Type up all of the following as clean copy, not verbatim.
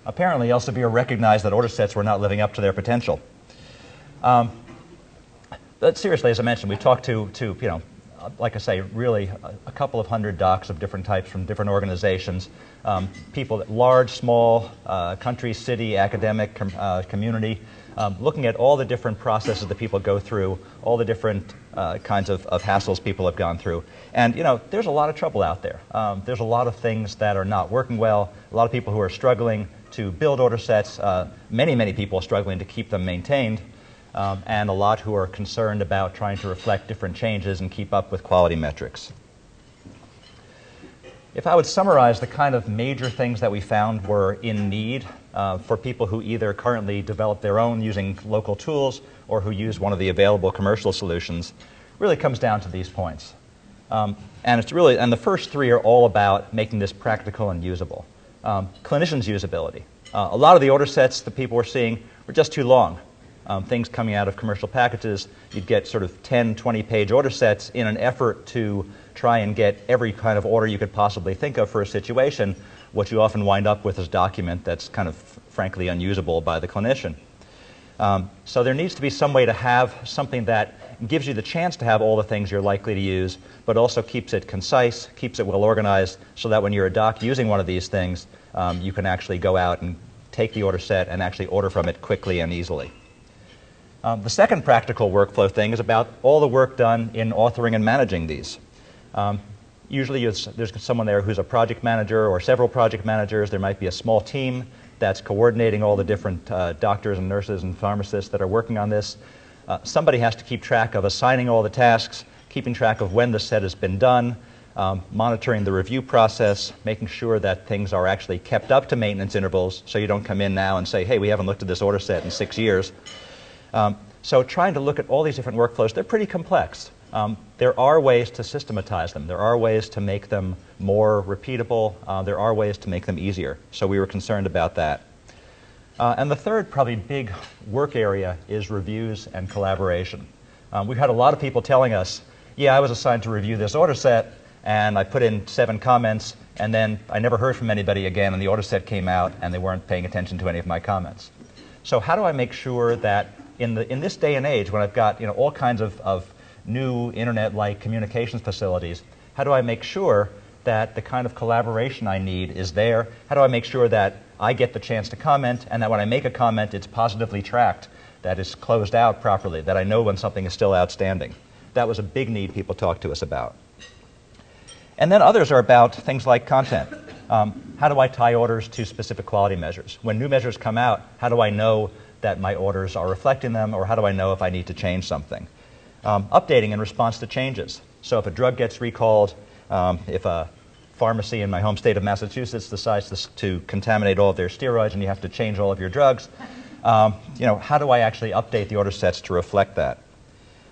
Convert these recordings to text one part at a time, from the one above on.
Apparently, Elsevier recognized that order sets were not living up to their potential. But seriously, as I mentioned, we talked to like I say, really a couple of hundred docs of different types from different organizations, people at large, small, country, city, academic, community, looking at all the different processes that people go through, all the different kinds of hassles people have gone through. And, there's a lot of trouble out there. There's a lot of things that are not working well, a lot of people who are struggling to build order sets, many people struggling to keep them maintained, and a lot who are concerned about trying to reflect different changes and keep up with quality metrics. If I would summarize the kind of major things that we found were in need for people who either currently develop their own using local tools or who use one of the available commercial solutions, really comes down to these points. And the first three are all about making this practical and usable. Clinicians' usability. A lot of the order sets that people were seeing were just too long. Things coming out of commercial packages, you'd get sort of 10, 20-page order sets in an effort to try and get every kind of order you could possibly think of for a situation. What you often wind up with is a document that's kind of, frankly, unusable by the clinician. So there needs to be some way to have something that gives you the chance to have all the things you're likely to use, but also keeps it concise, keeps it well organized, so that when you're a doc using one of these things, you can actually go out and take the order set and actually order from it quickly and easily. The second practical workflow thing is about all the work done in authoring and managing these. Usually there's someone there who's a project manager or several project managers. There might be a small team that's coordinating all the different doctors and nurses and pharmacists that are working on this. Somebody has to keep track of assigning all the tasks, keeping track of when the set has been done, monitoring the review process, making sure that things are actually kept up to maintenance intervals so you don't come in now and say, hey, we haven't looked at this order set in 6 years. So trying to look at all these different workflows, they're pretty complex. There are ways to systematize them. There are ways to make them more repeatable. There are ways to make them easier. So we were concerned about that. And the third probably big work area is reviews and collaboration. We've had a lot of people telling us, yeah, I was assigned to review this order set, and I put in 7 comments, and then I never heard from anybody again, and the order set came out, and they weren't paying attention to any of my comments. So how do I make sure that in this day and age, when I've got all kinds of new internet-like communications facilities, how do I make sure that the kind of collaboration I need is there? How do I make sure that I get the chance to comment, and that when I make a comment, it's positively tracked, that it's closed out properly, that I know when something is still outstanding? That was a big need people talked to us about. And then others are about things like content. How do I tie orders to specific quality measures? When new measures come out, how do I know that my orders are reflecting them, or how do I know if I need to change something? Updating in response to changes. So if a drug gets recalled, if a pharmacy in my home state of Massachusetts decides to contaminate all of their steroids and you have to change all of your drugs, how do I actually update the order sets to reflect that?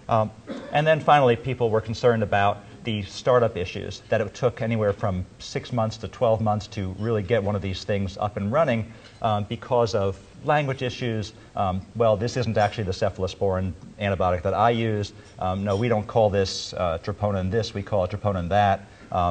And then finally, people were concerned about the startup issues, that it took anywhere from 6 months to 12 months to really get one of these things up and running because of language issues. Well, this isn't actually the cephalosporin antibiotic that I use. No, we don't call this troponin this, we call it troponin that.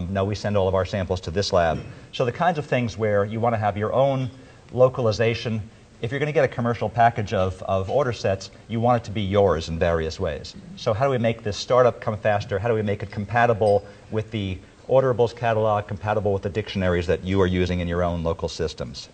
No, we send all of our samples to this lab. So the kinds of things where you want to have your own localization. If you're going to get a commercial package of order sets, you want it to be yours in various ways. So how do we make this startup come faster? How do we make it compatible with the orderables catalog, compatible with the dictionaries that you are using in your own local systems?